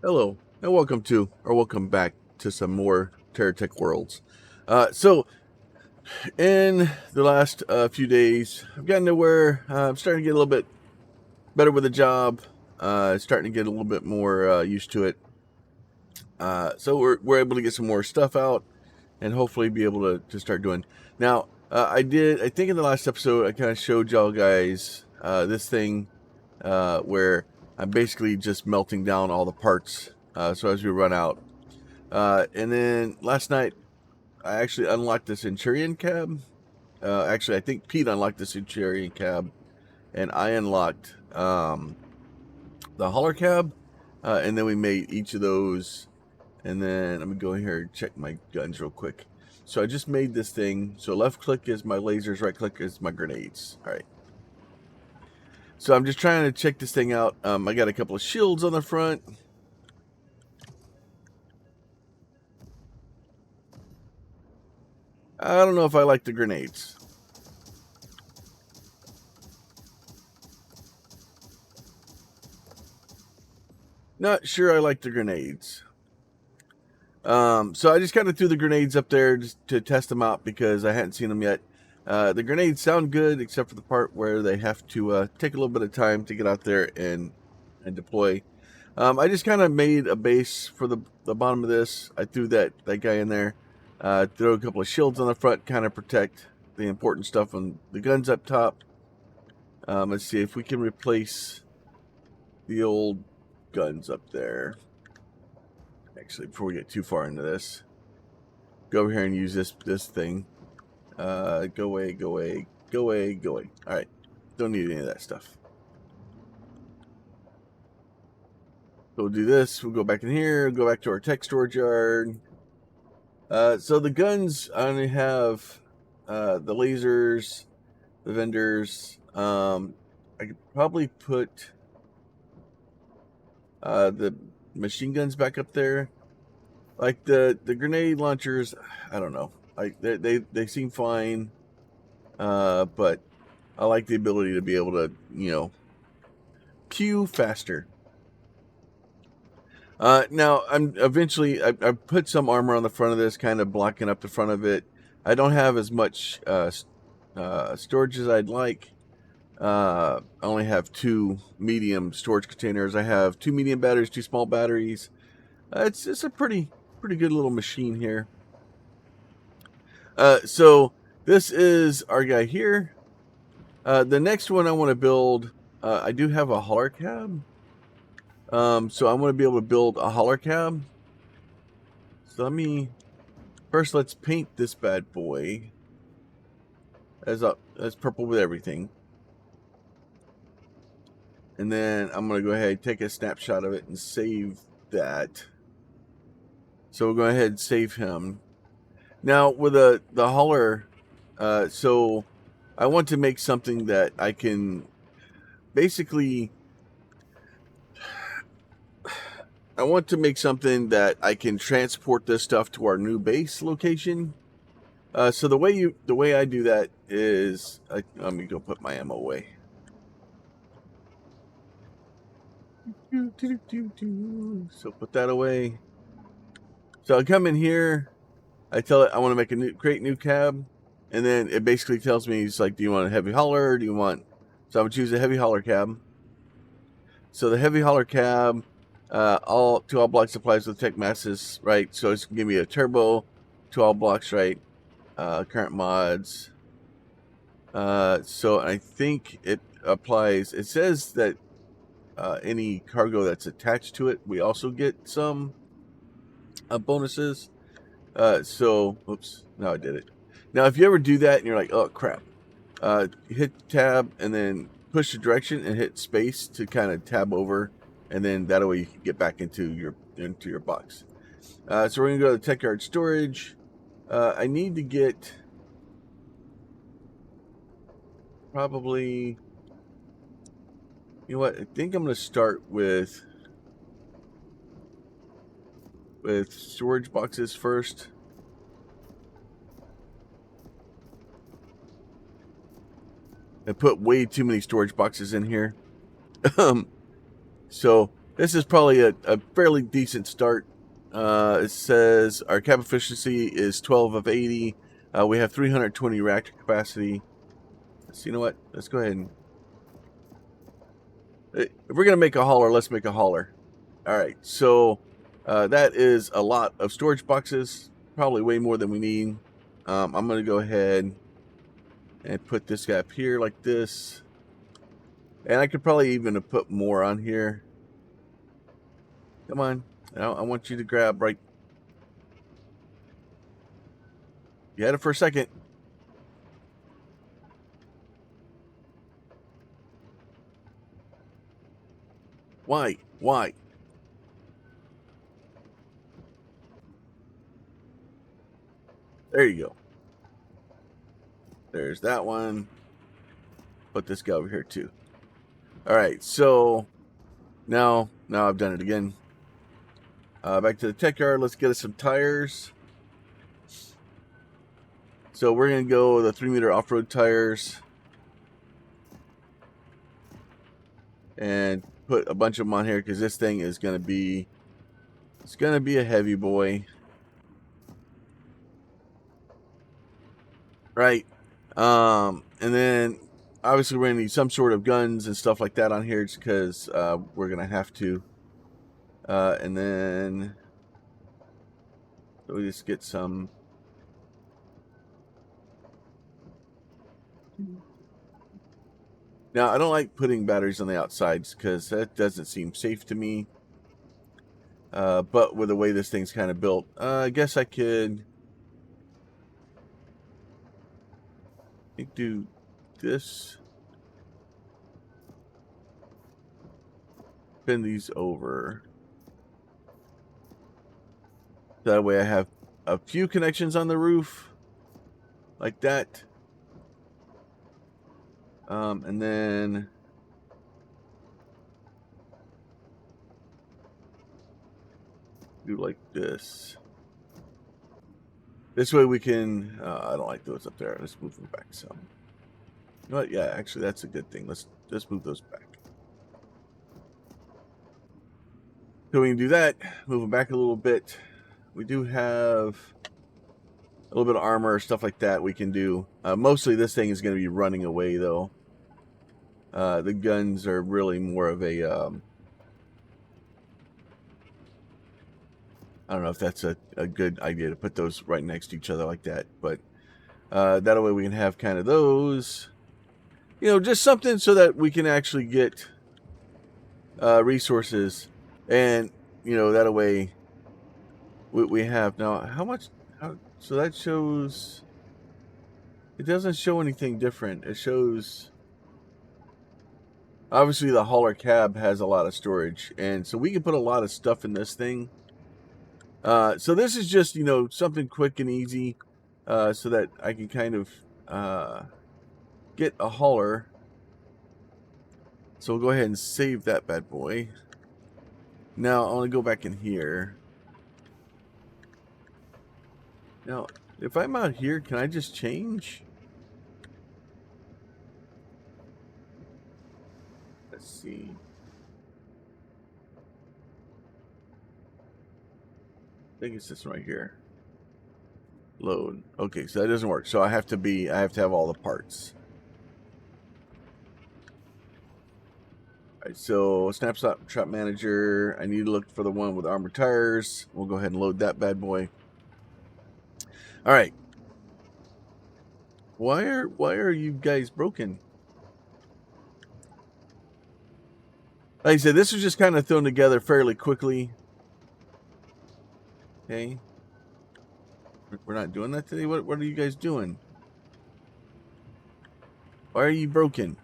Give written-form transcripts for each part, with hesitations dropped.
Hello, and welcome back to some more TerraTech Worlds. So, in the last few days, I've gotten to where I'm starting to get a little bit better with the job. Starting to get a little bit more used to it. So we're able to get some more stuff out, and hopefully be able to start doing. Now, I think in the last episode I kind of showed y'all guys this thing where I'm basically just melting down all the parts. So as we run out. And then last night, I actually unlocked the Centurion cab. Actually, I think Pete unlocked the Centurion cab, and I unlocked the hauler cab. And then we made each of those. And then I'm going to go here and check my guns real quick. So I just made this thing. So left click is my lasers, right click is my grenades. All right. So I'm just trying to check this thing out. I got a couple of shields on the front. I don't know if I like the grenades. Not sure I like the grenades. So I just kind of threw the grenades up there just to test them out because I hadn't seen them yet. The grenades sound good, except for the part where they have to take a little bit of time to get out there and deploy. I just kind of made a base for the bottom of this. I threw that guy in there. Throw a couple of shields on the front, kind of protect the important stuff on the guns up top. Let's see if we can replace the old guns up there. Actually, before we get too far into this, go over here and use this thing. Go away, go away, go away, go away. All right, don't need any of that stuff. So we'll do this. We'll go back in here. Go back to our tech storage yard. So the guns, I only have the lasers, the vendors. I could probably put the machine guns back up there. Like the grenade launchers, I don't know. Like they seem fine, but I like the ability to be able to queue faster. Now I'm eventually I put some armor on the front of this, kind of blocking up the front of it. I don't have as much storage as I'd like. I only have 2 medium storage containers. I have 2 medium batteries, 2 small batteries. It's a pretty good little machine here. So this is our guy here. The next one I want to build, I do have a hauler cab. So I want to be able to build a hauler cab. So let's paint this bad boy as purple with everything. And then I'm going to go ahead and take a snapshot of it and save that. So we'll go ahead and save him. Now with the hauler, so I want to make something that I can basically, I want to make something that I can transport this stuff to our new base location. So the way I do that is, let me go put my ammo away. So put that away. So I come in here, I tell it I want to make create new cab, and then it basically tells me, it's like, do you want a heavy hauler? Or do you want? So I'm gonna choose a heavy hauler cab. So the heavy hauler cab, all block supplies with tech masses, right? So it's gonna give me a turbo, 2 all blocks, right? Current mods. So I think it applies. It says that any cargo that's attached to it, we also get some bonuses. So, oops, now I did it. Now, if you ever do that and you're like, oh crap, hit tab and then push the direction and hit space to kind of tab over, and then that way you can get back into your box. So we're gonna go to the tech yard storage. I need to get probably, you know what? I think I'm gonna start with storage boxes first. I put way too many storage boxes in here. So This is probably a fairly decent start. It says our cap efficiency is 12 of 80. We have 320 reactor capacity. So you know what? Let's go ahead and... If we're going to make a hauler, let's make a hauler. All right, so that is a lot of storage boxes. Probably way more than we need. I'm going to go ahead and put this guy up here like this. And I could probably even have put more on here. Come on. I want you to grab right. You had it for a second. Why? Why? There you go. There's that one. Put this guy over here too. All right, so now I've done it again. Back to the tech yard. Let's get us some tires. So we're gonna go with the 3-meter off-road tires and put a bunch of them on here because this thing is gonna be a heavy boy, right? And then obviously we're gonna need some sort of guns and stuff like that on here just because we're gonna have to. And then so we just get some. Now, I don't like putting batteries on the outsides because that doesn't seem safe to me. But with the way this thing's kind of built, I guess I could do this. Bend these over. That way I have a few connections on the roof. Like that. And then do like this. This way we can, I don't like those up there. Let's move them back some. You know what? Yeah, actually that's a good thing. Let's move those back. So we can do that. Move them back a little bit. We do have a little bit of armor, stuff like that we can do. Mostly this thing is going to be running away though. The guns are really more of a, I don't know if that's a good idea to put those right next to each other like that, but that way we can have kind of those, you know, just something so that we can actually get resources, and you know, that way we have now how much, so that shows, it doesn't show anything different. It shows obviously the hauler cab has a lot of storage, and so we can put a lot of stuff in this thing. So this is just, you know, something quick and easy, so that I can kind of get a hauler. So we'll go ahead and save that bad boy. Now I want to go back in here. Now, if I'm out here, can I just change? Let's see. I think it's this one right here. Load. Okay, so that doesn't work. So I have to have all the parts. Alright, so snapshot manager. I need to look for the one with armored tires. We'll go ahead and load that bad boy. Alright. Why are you guys broken? Like I said, this was just kind of thrown together fairly quickly. Okay. We're not doing that today? What are you guys doing? Why are you broken?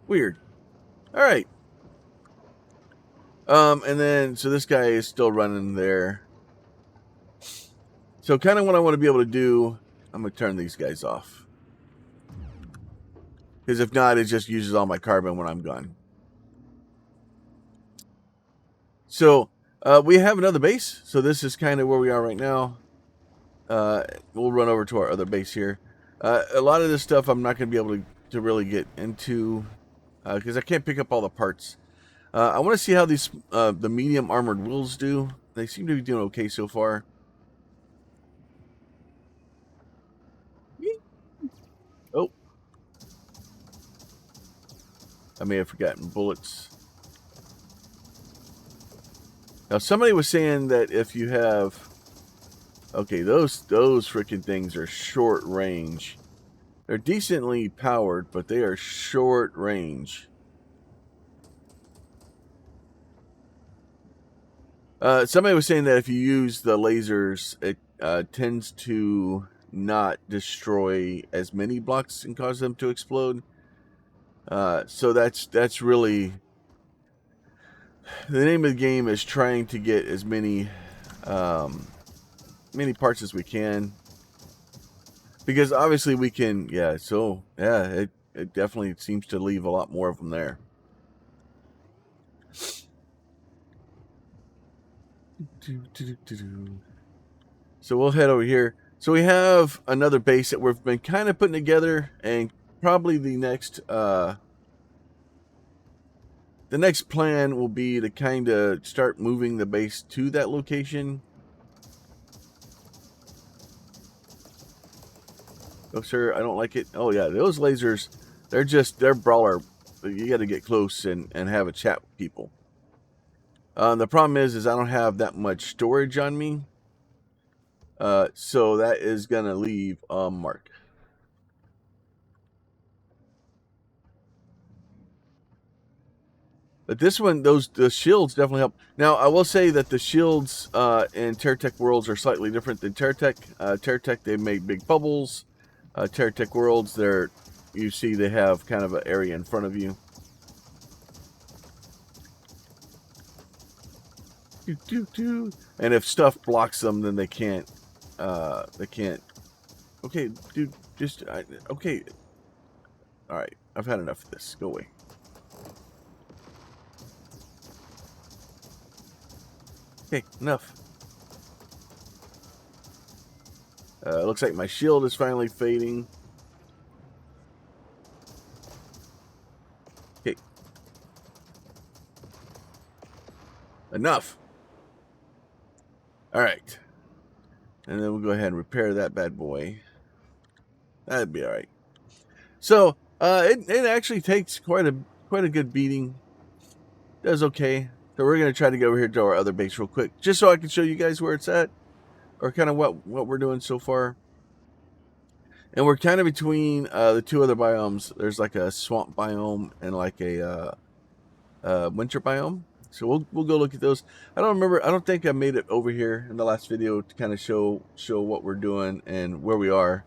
Weird. Alright. And then, so this guy is still running there. So kind of what I want to be able to do, I'm going to turn these guys off. Because if not, it just uses all my carbon when I'm gone. So, we have another base. So this is kind of where we are right now. We'll run over to our other base here. A lot of this stuff I'm not going to be able to really get into. because I can't pick up all the parts. I want to see how these the medium armored wheels do. They seem to be doing okay so far. Oh, I may have forgotten bullets. Now somebody was saying that if you have, okay, those freaking things are short range. They're decently powered, but they are short range. Somebody was saying that if you use the lasers, it tends to not destroy as many blocks and cause them to explode. So that's really the name of the game, is trying to get as many many parts as we can, because obviously we can. Yeah, so yeah, it definitely seems to leave a lot more of them there. So we'll head over here. So we have another base that we've been kind of putting together, and probably the next plan will be to kind of start moving the base to that location. Oh, sir, I don't like it. Oh, yeah, those lasers, they're brawler. You got to get close and have a chat with people. The problem is I don't have that much storage on me. So that is going to leave a mark. But this one, the shields definitely help. Now, I will say that the shields in TerraTech Worlds are slightly different than TerraTech. TerraTech, they make big bubbles. TerraTech Worlds, you see they have kind of an area in front of you. And if stuff blocks them, then they can't. Okay, dude, okay. All right, I've had enough of this. Go away. Okay, enough. Looks like my shield is finally fading. Okay. Enough. All right. And then we'll go ahead and repair that bad boy. That'd be all right. So, it actually takes quite a good beating. Does okay. So we're going to try to go over here to our other base real quick, just so I can show you guys where it's at, or kind of what we're doing so far. And we're kind of between the two other biomes. There's like a swamp biome and like a winter biome. So we'll go look at those. I don't remember. I don't think I made it over here in the last video to kind of show what we're doing and where we are.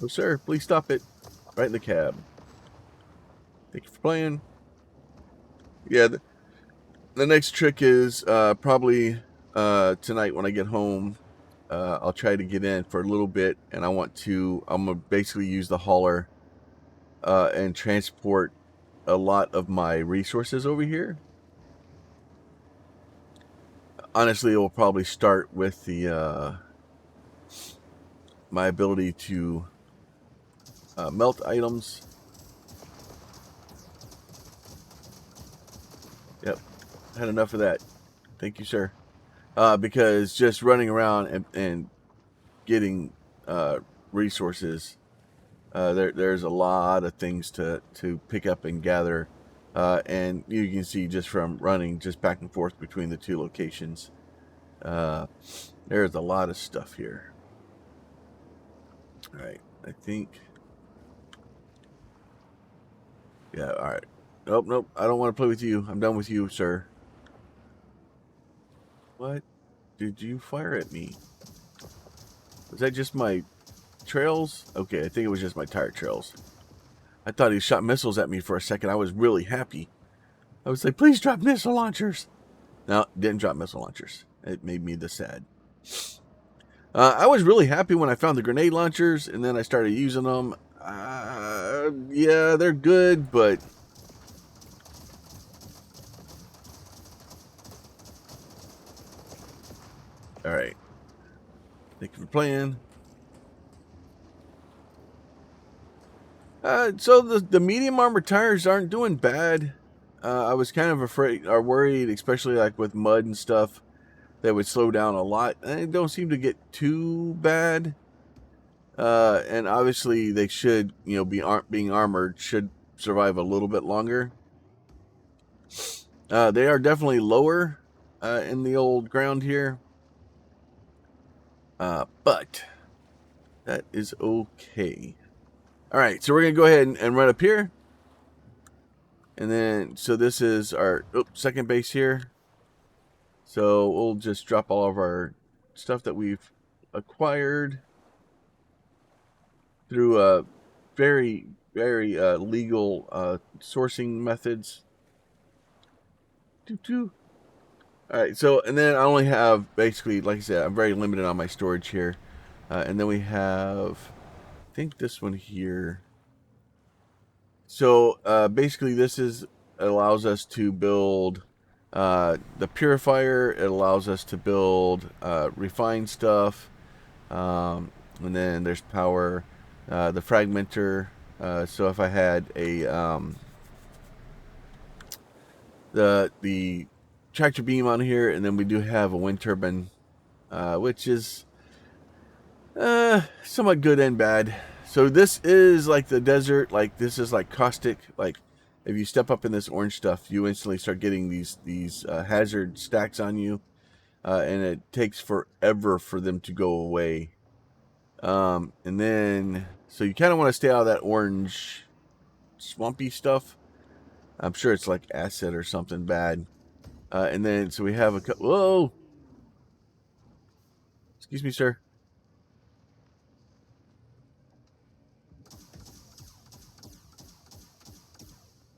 Oh, sir, please stop it. Right in the cab. Thank you for playing. Yeah, the next trick is probably tonight when I get home. I'll try to get in for a little bit, and I'm gonna basically use the hauler and transport a lot of my resources over here. Honestly, it will probably start with the my ability to melt items. Yep, had enough of that. Thank you, sir. Because just running around and getting resources, there's a lot of things to pick up and gather, and you can see just from running just back and forth between the two locations, there's a lot of stuff here. All right, I think, yeah, all right. Nope, I don't want to play with you. I'm done with you, sir. What did you fire at me? Was that just my trails? Okay, I think it was just my tire trails. I thought he shot missiles at me for a second. I was really happy. I was like, please drop missile launchers. No, didn't drop missile launchers. It made me sad. I was really happy when I found the grenade launchers, and then I started using them. Yeah, they're good, but all right. Thank you for playing. So the medium armor tires aren't doing bad. I was kind of afraid or worried, especially like with mud and stuff, that would slow down a lot. They don't seem to get too bad. And obviously they should, being armored should survive a little bit longer. They are definitely lower in the old ground here. But that is okay. All right, so we're going to go ahead and run up here. And then, so this is our second base here. So we'll just drop all of our stuff that we've acquired through very, very legal sourcing methods. All right, so, and then I only have, basically, like I said, I'm very limited on my storage here. And then we have, I think this one here. So basically this allows us to build the purifier. It allows us to build refined stuff. And then there's power, the fragmenter. So if I had the tractor beam on here, and then we do have a wind turbine, which is somewhat good and bad. So this is like the desert, like this is like caustic. Like if you step up in this orange stuff, you instantly start getting these hazard stacks on you, and it takes forever for them to go away. And then, so you kind of want to stay out of that orange swampy stuff. I'm sure it's like acid or something bad. And then, so we have a couple, whoa! Excuse me, sir.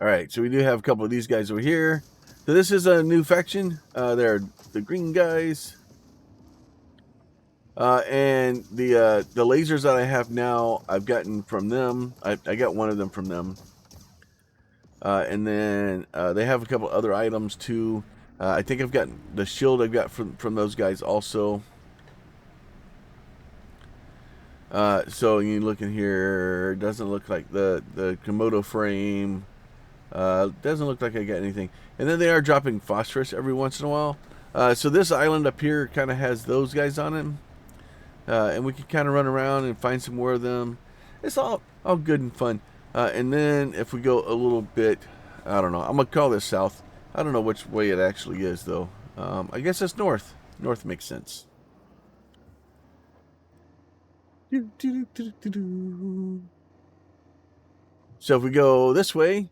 All right, so we do have a couple of these guys over here. So this is a new faction. They're the green guys. And the lasers that I have now, I've gotten from them. I got one of them from them. And then they have a couple other items too. I think I've gotten the shield I've got from those guys also. So you look in here, it doesn't look like the Komodo frame. Doesn't look like I got anything. And then they are dropping phosphorus every once in a while. So this island up here kind of has those guys on it. And we can kind of run around and find some more of them. It's all good and fun. And then if we go a little bit, I don't know, I'm going to call this south. I don't know which way it actually is, though. I guess it's north. North makes sense. So if we go this way,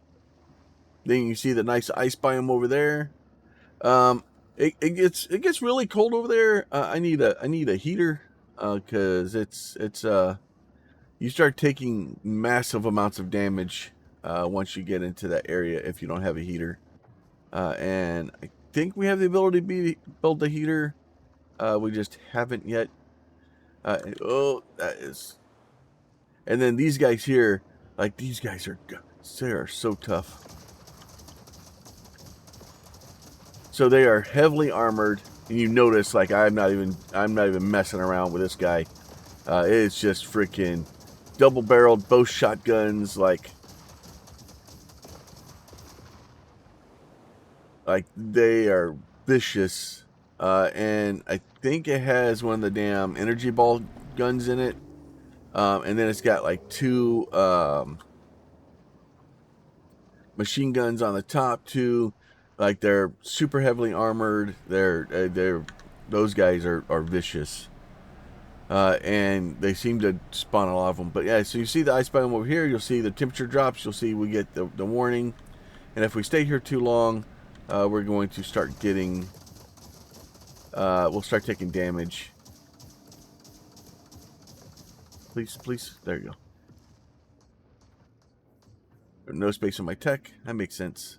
then you see the nice ice biome over there. It gets really cold over there. I need a heater because it's you start taking massive amounts of damage once you get into that area if you don't have a heater. And I think we have the ability to build the heater. We just haven't yet. Oh, that is. And then these guys here, like these guys they are so tough. So they are heavily armored, and you notice like I'm not even messing around with this guy. It's just freaking double-barreled, both shotguns, like they are vicious. And I think it has one of the damn energy ball guns in it. And then it's got like two machine guns on the top too. Like they're super heavily armored. Those guys are vicious. And they seem to spawn a lot of them. But yeah, so you see the ice biome over here. You'll see the temperature drops. You'll see we get the warning. And if we stay here too long, we're going to start getting... we'll start taking damage. Please. There you go. No space on my tech. That makes sense.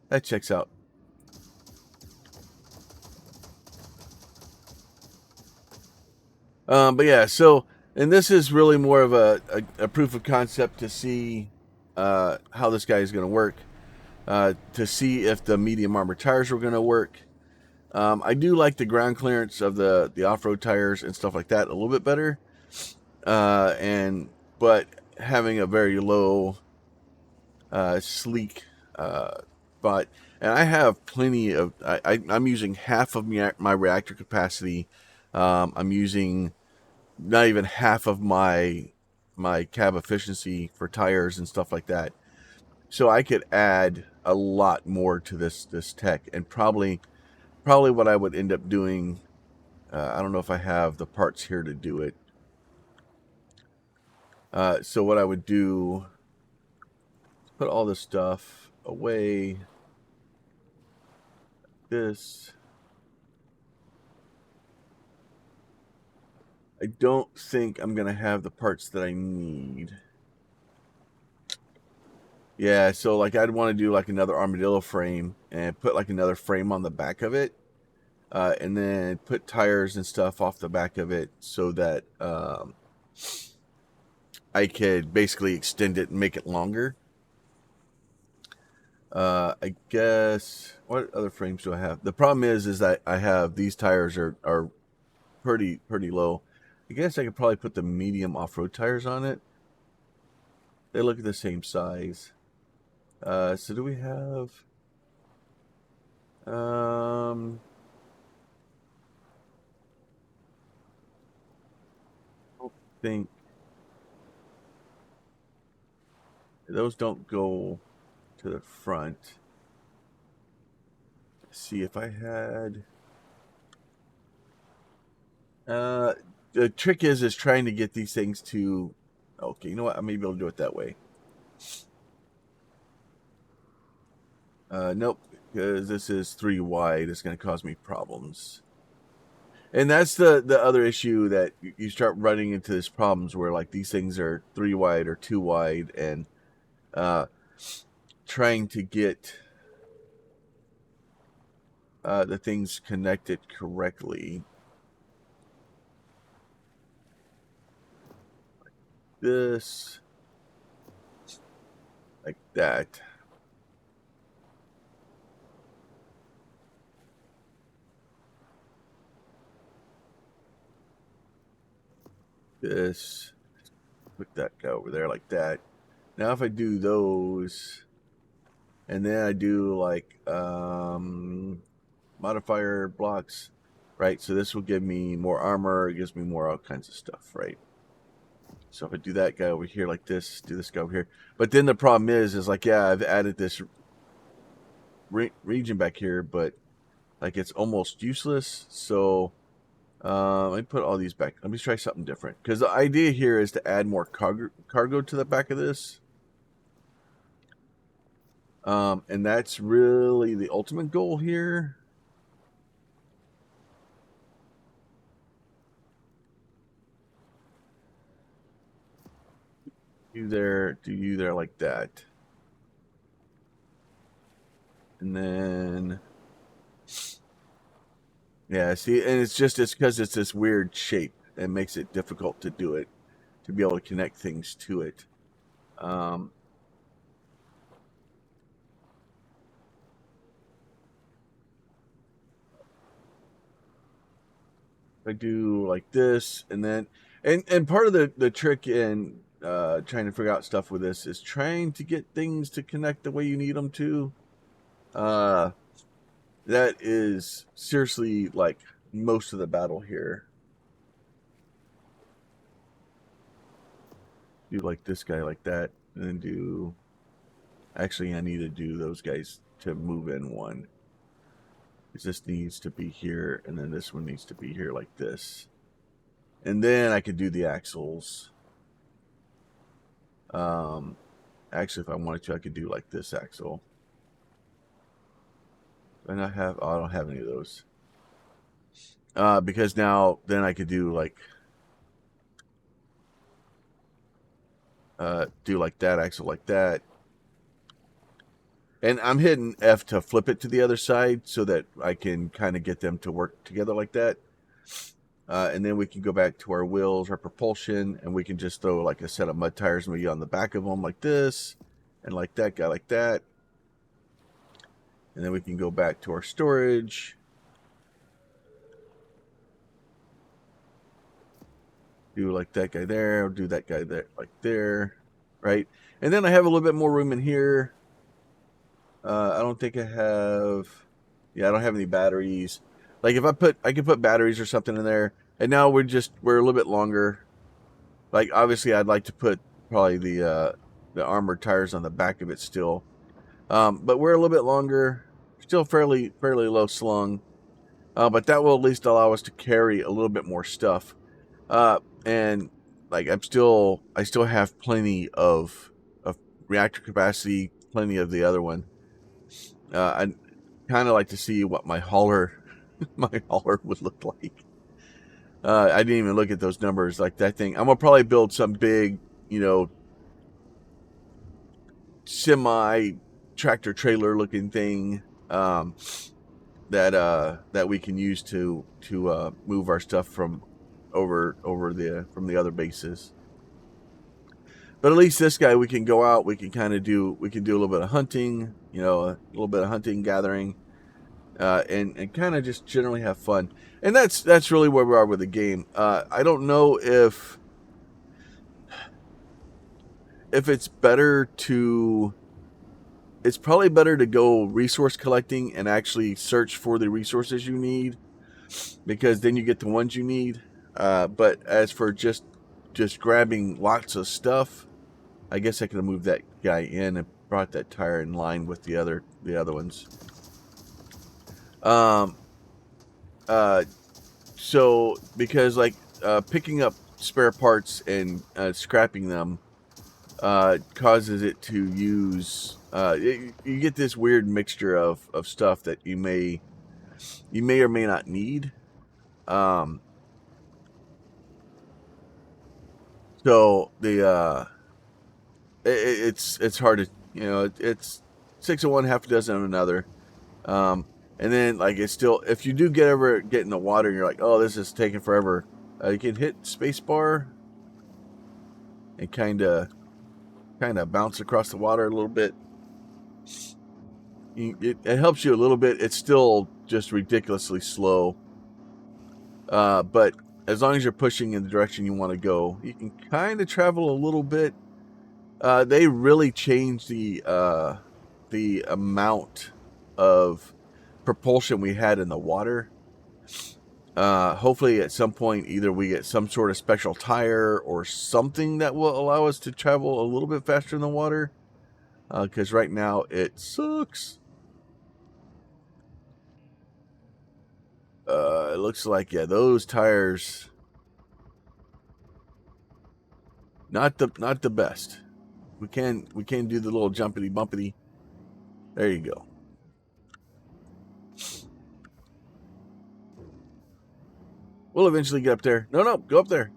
That checks out. But yeah, so, and this is really more of a proof of concept to see how this guy is going to work. To see if the medium armor tires were going to work. I do like the ground clearance of the off-road tires and stuff like that a little bit better. But having a very low, sleek but and I have plenty of. I'm using half of my reactor capacity. I'm using not even half of my cab efficiency for tires and stuff like that. So I could add a lot more to this tech, and probably what I would end up doing. I don't know if I have the parts here to do it. So what I would do, put all this stuff away. This. I don't think I'm going to have the parts that I need. Yeah, so like I'd want to do like another armadillo frame and put like another frame on the back of it. And then put tires and stuff off the back of it so that I could basically extend it and make it longer. I guess, what other frames do I have? The problem is that I have these tires are pretty low. I guess I could probably put the medium off-road tires on it. They look the same size. So do we have? I don't think those don't go to the front. Let's see if I had. The trick is trying to get these things to. Okay, you know what? I may be able to do it that way. Nope, because this is 3 wide. It's going to cause me problems. And that's the other issue, that you start running into these problems where like these things are 3 wide or 2 wide, and trying to get the things connected correctly. This, like that. This, put that guy over there like that. Now if I do those, and then I do like modifier blocks, right? So this will give me more armor. It gives me more all kinds of stuff, right? So if I do that guy over here like this, do this guy over here. But then the problem is like, yeah, I've added this region back here, but like it's almost useless. So let me put all these back. Let me try something different, because the idea here is to add more cargo to the back of this. And that's really the ultimate goal here. Do you there like that. And then, yeah, see, and it's because it's this weird shape. It makes it difficult to do it, to be able to connect things to it. Um, I do like this, and then, and part of the trick in trying to figure out stuff with this is trying to get things to connect the way you need them to. Uh, that is seriously like most of the battle here. Do like this guy like that, and then do. Actually, I need to do those guys to move in one. This needs to be here, and then this one needs to be here like this. And then I could do the axles. Actually, if I wanted to, I could do like this axle. And I have, oh, I don't have any of those. Because now, then I could do like, do like that axle like that. And I'm hitting F to flip it to the other side so that I can kind of get them to work together like that. And then we can go back to our wheels, our propulsion, and we can just throw like a set of mud tires maybe on the back of them like this, and like that guy like that. And then we can go back to our storage. Do like that guy there, do that guy there, like there. right? And then I have a little bit more room in here. I don't think I have. Yeah, I don't have any batteries. Like if I could put batteries or something in there. And now we're a little bit longer. Like obviously, I'd like to put probably the armored tires on the back of it still. But we're a little bit longer, still fairly low slung. But that will at least allow us to carry a little bit more stuff. And like I still have plenty of reactor capacity, plenty of the other one. I kind of like to see what my hauler my hauler would look like. I didn't even look at those numbers. Like that thing, I'm gonna probably build some big, semi tractor trailer looking thing that we can use to move our stuff from from the other bases. But at least this guy, we can go out. We can do a little bit of hunting. A little bit of hunting, gathering, and kind of just generally have fun. And that's really where we are with the game. I don't know if it's better to. It's probably better to go resource collecting and actually search for the resources you need, because then you get the ones you need. But as for just grabbing lots of stuff, I guess I could have moved that guy in and brought that tire in line with the other ones. So because like picking up spare parts and scrapping them causes it to use you get this weird mixture of stuff that you may or may not need. So it's hard to it's six of one, half a dozen of another. And then like it's still, if you do get in the water and you're like, oh, this is taking forever, you can hit spacebar and kind of bounce across the water a little bit. It helps you a little bit. It's still just ridiculously slow. But as long as you're pushing in the direction you want to go, you can kind of travel a little bit. They really changed the amount of propulsion we had in the water. Hopefully at some point either we get some sort of special tire or something that will allow us to travel a little bit faster in the water. Because right now it sucks. It looks like, yeah, those tires, not the best. We can do the little jumpity bumpity. There you go. We'll eventually get up there. No, go up there.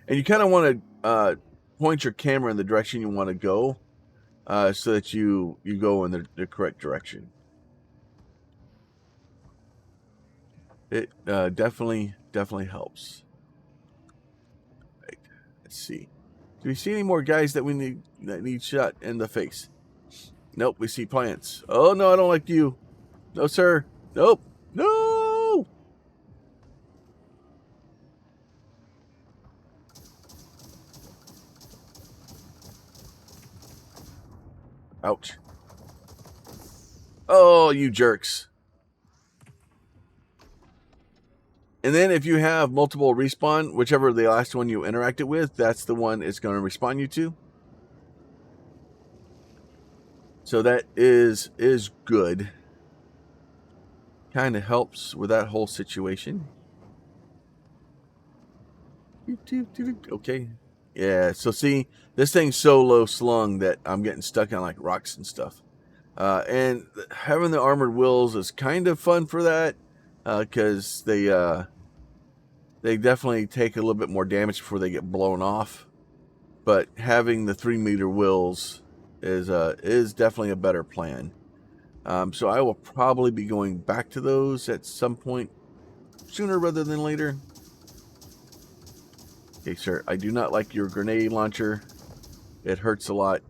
And you kind of want to point your camera in the direction you want to go, so that you go in the correct direction. It definitely helps. Right. Let's see. Do we see any more guys that need shot in the face? Nope. We see plants. Oh no, I don't like you. No, sir. Nope. No. Ouch. Oh, you jerks. And then if you have multiple respawn, whichever the last one you interacted with, that's the one it's going to respawn you to. So that is good. Kind of helps with that whole situation. Okay. Yeah, so see, this thing's so low slung that I'm getting stuck on like rocks and stuff. And having the armored wheels is kind of fun for that, because they definitely take a little bit more damage before they get blown off. But having the 3-meter wheels is definitely a better plan. So I will probably be going back to those at some point sooner rather than later. Okay, sir, I do not like your grenade launcher. It hurts a lot.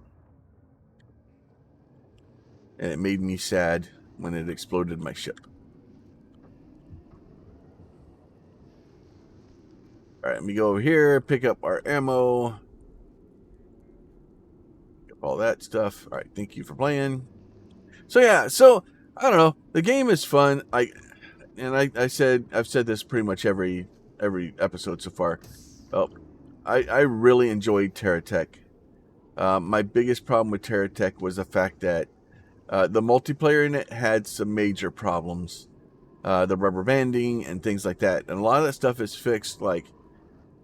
And it made me sad when it exploded my ship. Alright, let me go over here, pick up our ammo. all that stuff. All right, thank you for playing. So yeah, so I don't know. The game is fun. I've said this pretty much every episode so far. Oh, I really enjoyed TerraTech. My biggest problem with TerraTech was the fact that the multiplayer in it had some major problems. The rubber banding and things like that. And a lot of that stuff is fixed. Like,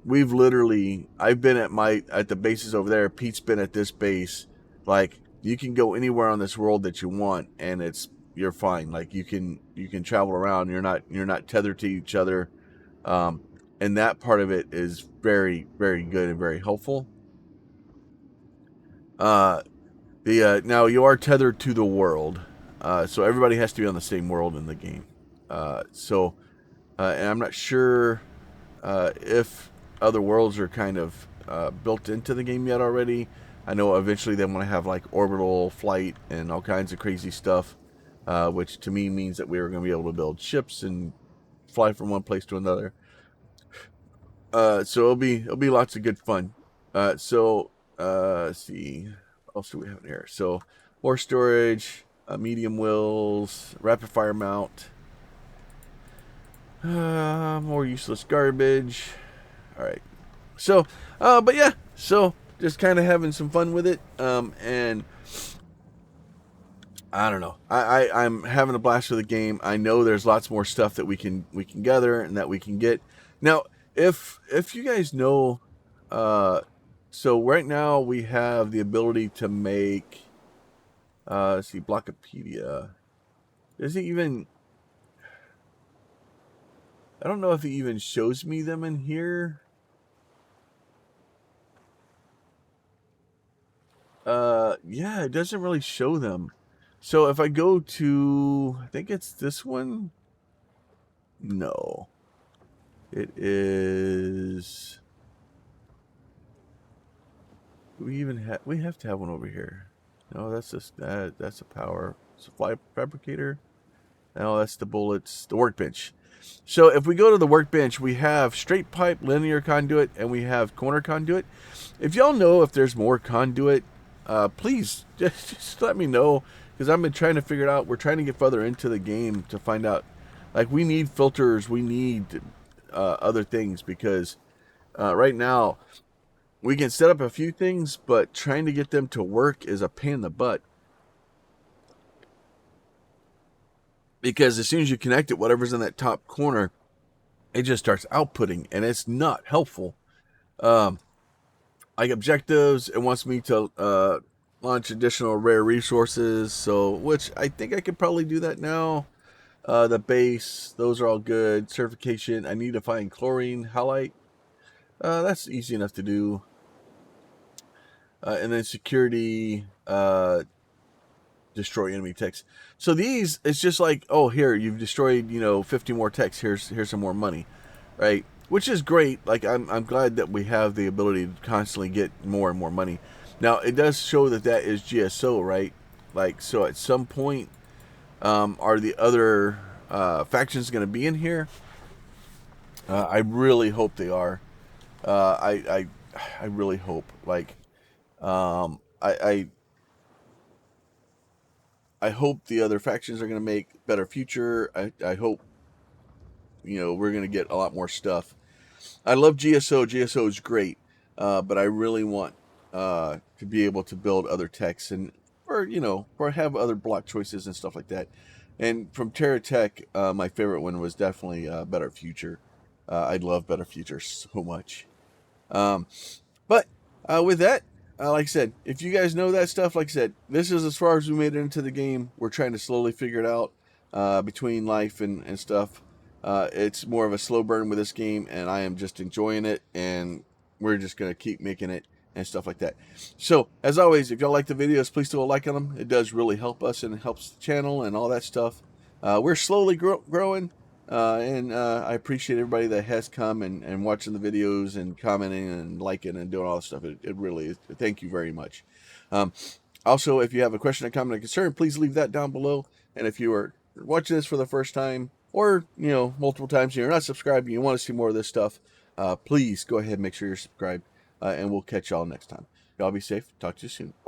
I've been at the bases over there. Pete's been at this base. Like, you can go anywhere on this world that you want, and you're fine. Like, you can travel around. You're not tethered to each other. And that part of it is very, very good and very helpful. Now you are tethered to the world, so everybody has to be on the same world in the game. And I'm not sure if other worlds are kind of built into the game yet already. I know eventually they want to have like orbital flight and all kinds of crazy stuff, which to me means that we are going to be able to build ships and fly from one place to another. So it'll be lots of good fun. Let's see, what else do we have in here? So more storage, medium wheels, rapid fire mount, more useless garbage. All right. So, but yeah, so just kind of having some fun with it. And I don't know. I'm having a blast with the game. I know there's lots more stuff that we can gather and that we can get. Now, if you guys know, so right now we have the ability to make, let's see, Blockopedia. Does it even? I don't know if it even shows me them in here. Yeah, it doesn't really show them. So if I go to, I think it's this one. No, it is. We have to have one over here. No, that's just that's a power supply fabricator. No, that's the bullets, the workbench. So if we go to the workbench, we have straight pipe, linear conduit, and we have corner conduit. If y'all know if there's more conduit, please just let me know, because I've been trying to figure it out. We're trying to get further into the game to find out. Like, we need filters, we need other things, because right now we can set up a few things, but trying to get them to work is a pain in the butt. Because as soon as you connect it, whatever's in that top corner, it just starts outputting, and it's not helpful. Like objectives, it wants me to launch additional rare resources, so which I think I could probably do that now. The base, those are all good. Certification, I need to find chlorine halite. That's easy enough to do. And then security, destroy enemy techs. So these, it's just like, oh, here, you've destroyed, 50 more techs. Here's some more money, right? Which is great. Like, I'm glad that we have the ability to constantly get more and more money. Now, it does show that is GSO, right? Like, so at some point, are the other factions going to be in here? I really hope they are. I really hope. Like, I hope the other factions are going to make better future. I hope, we're going to get a lot more stuff. I love GSO. GSO is great, but I really want to be able to build other techs or have other block choices and stuff like that. And from TerraTech, my favorite one was definitely Better Future. I love Better Future so much. But with that, like I said, if you guys know that stuff, like I said, this is as far as we made it into the game. We're trying to slowly figure it out between life and stuff. It's more of a slow burn with this game, and I am just enjoying it, and we're just going to keep making it and stuff like that. So, as always, if y'all like the videos, please throw a like on them. It does really help us, and it helps the channel and all that stuff. We're slowly growing. And I appreciate everybody that has come and watching the videos and commenting and liking and doing all this stuff. It really is. Thank you very much. Also, if you have a question, a comment, or concern, please leave that down below. And if you are watching this for the first time or, multiple times and you're not subscribed and you want to see more of this stuff, please go ahead and make sure you're subscribed. And we'll catch y'all next time. Y'all be safe. Talk to you soon. Bye.